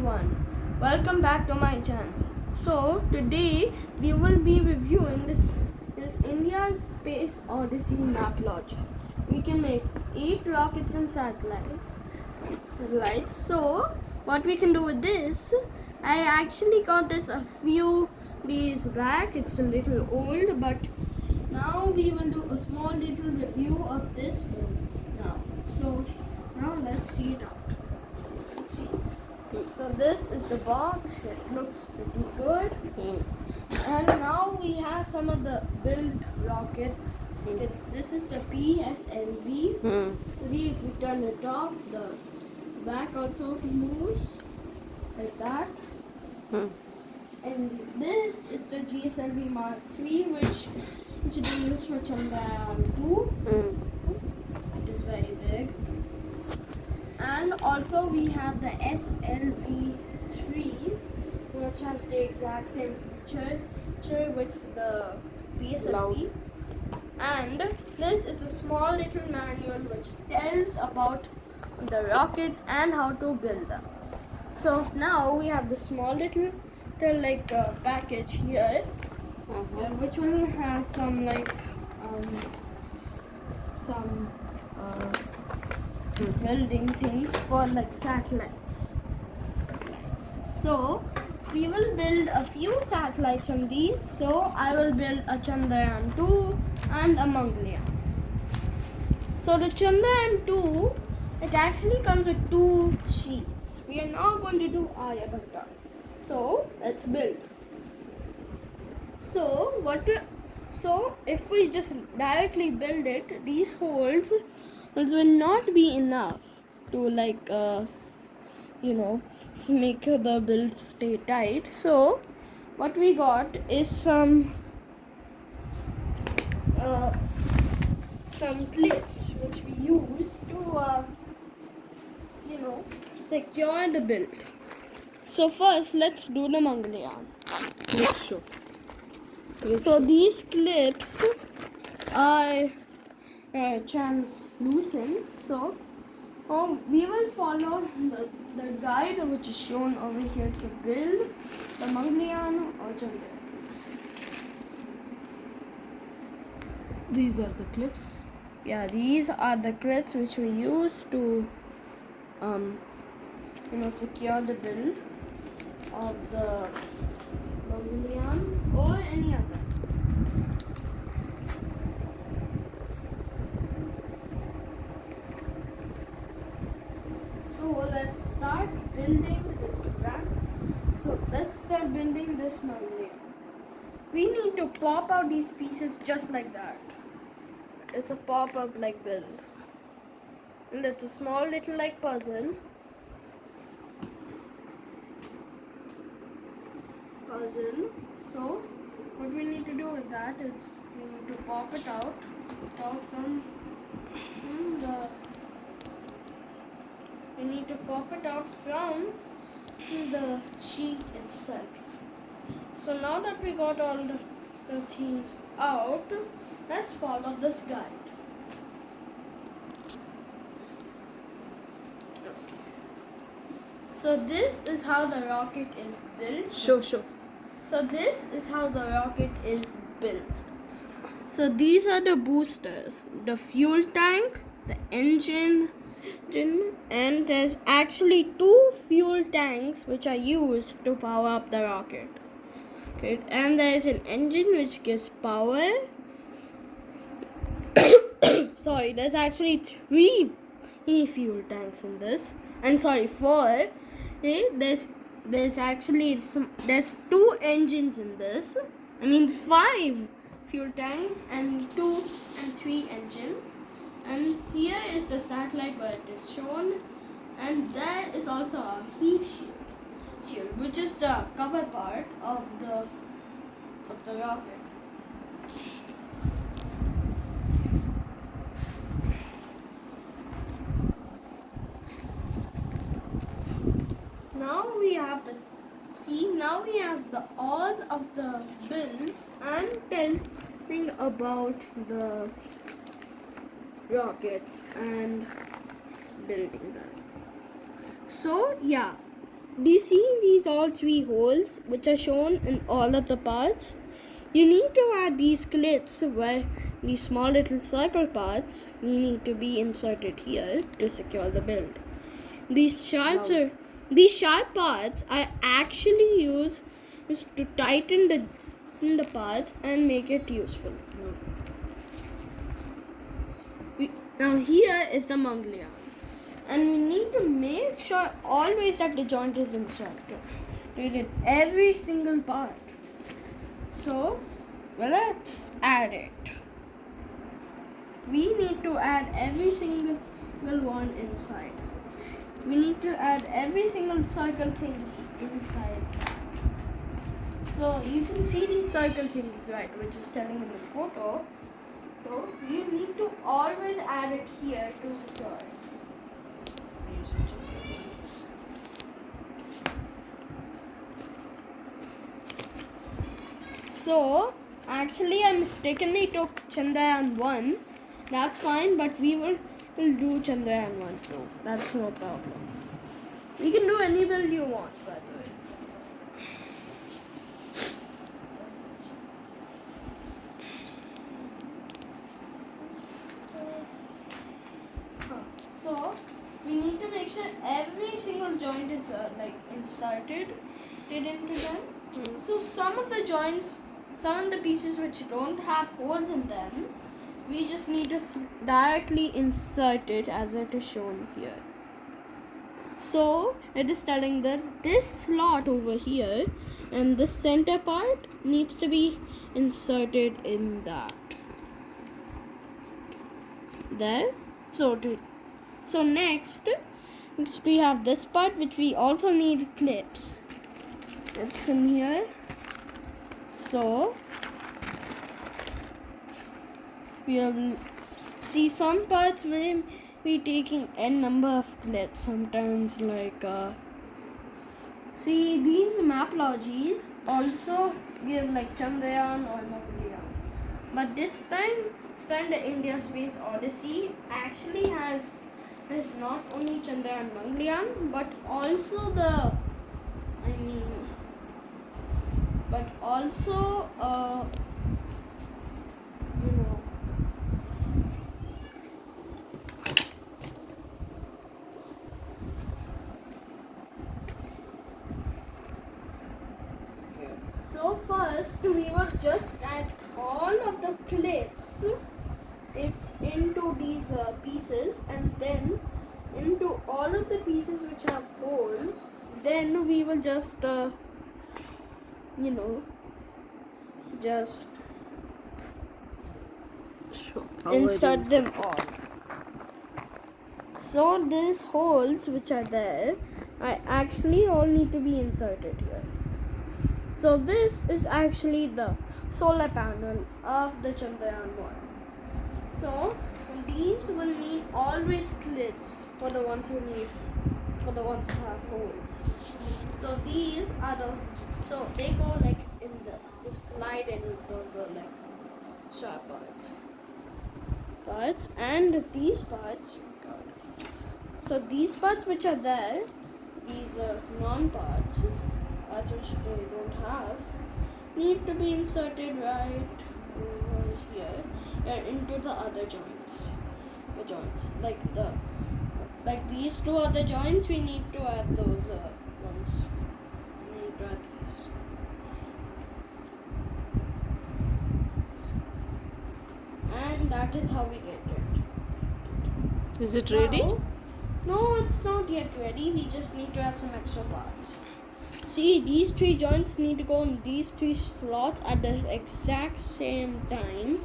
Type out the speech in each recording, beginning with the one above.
everyone, welcome back to my channel. So today we will be reviewing this India's Space Odyssey Mapology. We can make 8 rockets and satellites. So what we can do with this, I actually got this a few days back. It's a little old, but now we will do a small little review of this one now. So now let's see it out. Let's see. So this is the box. It looks pretty good. And now we have some of the built rockets. This is the PSLV. We've done the top, the back also moves like that. And this is the GSLV Mark III, which will be used for Chandrayaan 2. It is very big. And also we have the SLV3, which has the exact same feature with the PSLV. And this is a small little manual which tells about the rockets and how to build them. So now we have the small little package here, which one has some building things for satellites. So we will build a few satellites from these. So I will build a Chandrayaan 2 and a Mangalyaan. So the Chandrayaan 2, it actually comes with 2 sheets. We are now going to do Aryabhatta. So let's build. So if we just directly build it, these holes will not be enough to make the build stay tight. So what we got is some clips which we use to secure the build. So first let's do the Mangalyaan. So these clips are translucent. So we will follow the guide which is shown over here to build the Mangalyaan or Chandrayaan. These are the clips. Yeah, these are the clips which we use to secure the build of the Mangalyaan or any other. So let's start building this rack. So let's start building this Mangalyaan. We need to pop out these pieces just like that. It's a pop-up build. And it's a small little puzzle. So what we need to do with that is we need to pop it out from the. We need to pop it out from the sheet itself. So now that we got all the things out, let's follow this guide. Okay. So this is how the rocket is built. Show. So this is how the rocket is built. So these are the boosters, the fuel tank, the engine, and there's actually 2 fuel tanks which are used to power up the rocket. Okay. And there is an engine which gives power. Sorry, there's actually 3 fuel tanks in this, and 4. Okay, there's actually there's 2 engines in this. 5 fuel tanks and 2 and 3 engines. And here is the satellite where it is shown, and there is also a heat shield, which is the cover part of the rocket. Now we have all of the builds and telling about the rockets and building them. So yeah, do you see these all 3 holes which are shown in all of the parts? You need to add these clips where these small little circle parts need to be inserted here to secure the build. These sharp parts are actually used to tighten the parts and make it useful. Now here is the Manglia. And we need to make sure always that the joint is inserted in every single part. So, let's add it. We need to add every single one inside. We need to add every single circle thingy inside. So, you can see these circle thingies, right, which is telling in the photo. So, you need to always add it here to secure it. So, actually I mistakenly took Chandrayaan 1. That's fine, but we will do Chandrayaan 1 too. That's no problem. We can do any build you want, by the way. So, we need to make sure every single joint is inserted into them. So some of the joints, some of the pieces which don't have holes in them, we just need to directly insert it as it is shown here. So it is telling that this slot over here and this center part needs to be inserted in that. There. So next we have this part which we also need clips. It's in here. So we will see some parts will be taking n number of clips. Sometimes see these Mapologies also give like Chandrayaan or Mangalyaan. But this time the India Space Odyssey actually has not only Chandrayaan and Mangalyaan, but also So first we will just add all of the clips into these pieces, and then into all of the pieces which have holes. Then we will just insert them all. So these holes which are there, I actually all need to be inserted here. So this is actually the solar panel of the Chandrayaan 1. So these will need always clips for the ones that have holes. So these are they go like in this. They slide in. Those are like sharp parts, and these parts. So these parts which are there, these non-parts, which they don't have, need to be inserted right over here and into the other joints. The joints like these two other joints, we need to add those ones. We need to add these. And that is how we get it. Is it ready? No, it's not yet ready. We just need to add some extra parts. See, these 3 joints need to go in these 3 slots at the exact same time.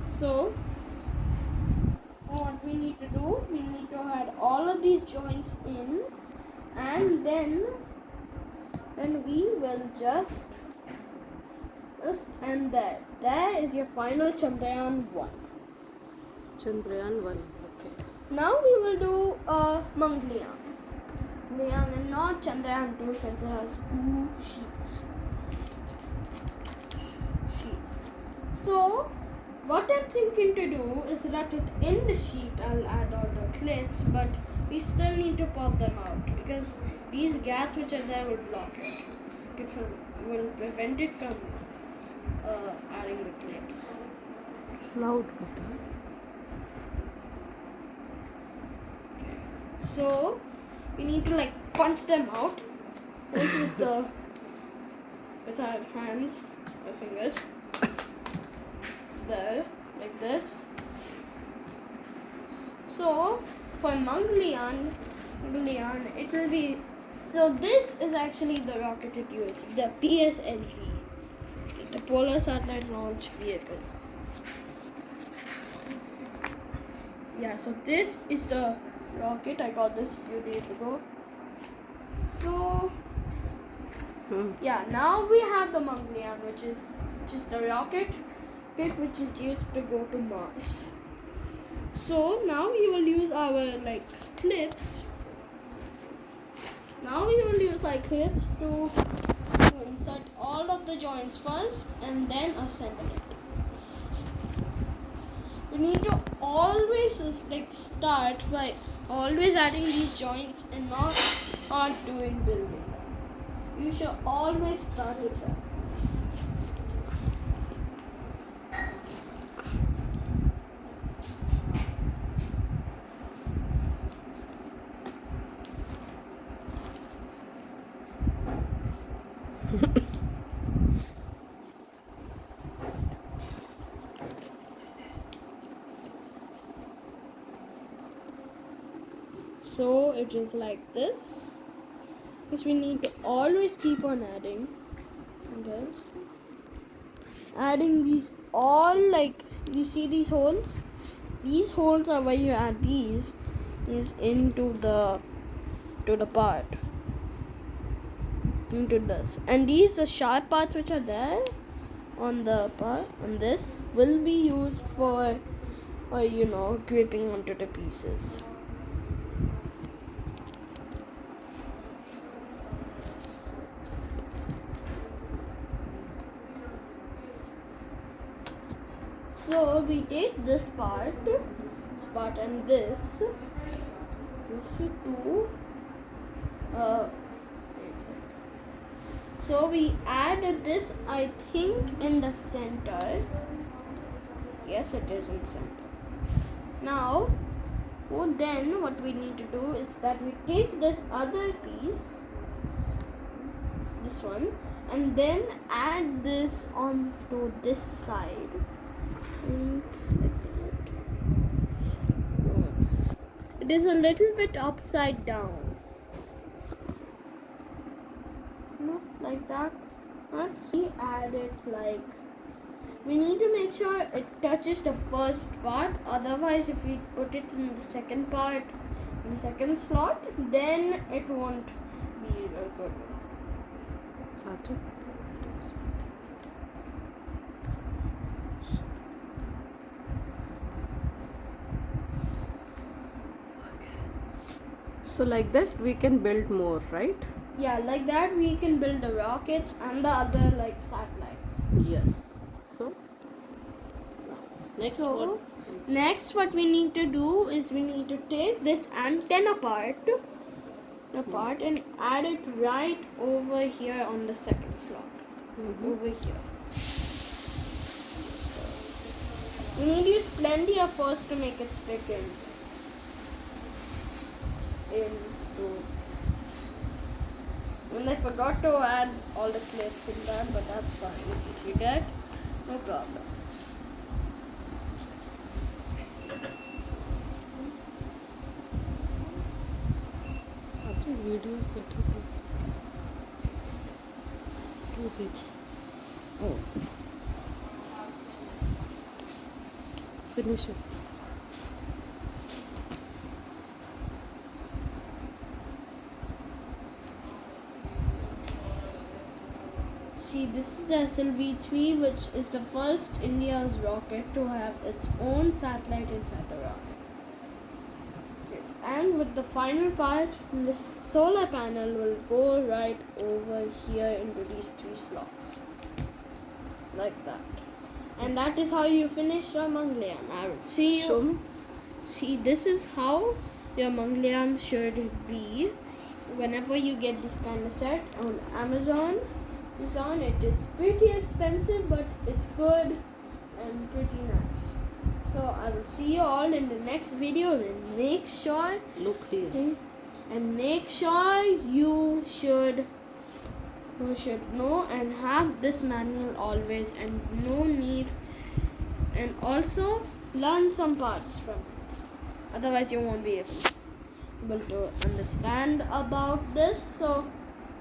So, what we need to do, we need to add all of these joints in, and then we will just end there. There is your final Chandrayaan 1. Chandrayaan 1. Okay. Now we will do Mangalyaan. And not Chandrayaan 2, since it has 2 sheets. So What I'm thinking to do is that within the sheet I'll add all the clips, but we still need to pop them out because these gaps which are there will block it. Will prevent it from adding the clips. Cloud button. So we need to like punch them out with our hands, our fingers. There, like this. So for Mangalyaan, it will be. So this is actually the rocket it used, the PSLV, the Polar Satellite Launch Vehicle. Yeah, so this is the rocket. I got this a few days ago. So yeah, now we have the Mangalyaan, which is just the rocket which is used to go to Mars. So now we will use our like clips. Now we will use our clips to insert all of the joints first and then assemble it. We need to always like start by always adding these joints and not doing building them. You should always start with them. So it is like this. Because we need to always keep on adding this. Adding these all, like you see these holes? These holes are where you add these into the part. Into this. And these the sharp parts which are there on the part on this will be used for gripping onto the pieces. So we take this part and this two. So we added this, I think, in the center. Yes, it is in center. Now, then what we need to do is that we take this other piece, this one, and then add this onto this side. It is a little bit upside down. Like that. Let's see, add it like. We need to make sure it touches the first part. Otherwise, if we put it in the second part, in the second slot, then it won't be good. So like that we can build more, right? Yeah, like that we can build the rockets and the other like satellites. Yes. So next what we need to do is we need to take this antenna part and add it right over here on the second slot. Over here. We need to use plenty of force to make it stick and I forgot to add all the clips in that, but that's fine. If you get, no problem. Something videos better too big. Oh. Finish it. See, this is the SLV-3, which is the first India's rocket to have its own satellite inside the rocket. And with the final part, the solar panel will go right over here into these 3 slots. Like that. And that is how you finish your Mongolian. I will see you. Show me. See, this is how your Mongolian should be. Whenever you get this kind of set on Amazon, it is pretty expensive, but it's good and pretty nice. So I will see you all in the next video, and make sure Look here. you should know and have this manual always, and no need, and also learn some parts from it. Otherwise you won't be able to understand about this. So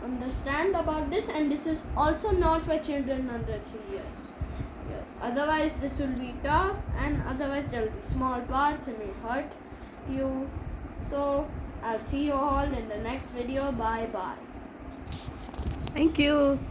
understand about this, and this is also not for children under 3 years. Yes, otherwise this will be tough, and otherwise there will be small parts and may hurt you. So I'll see you all in the next video. Bye bye. Thank you.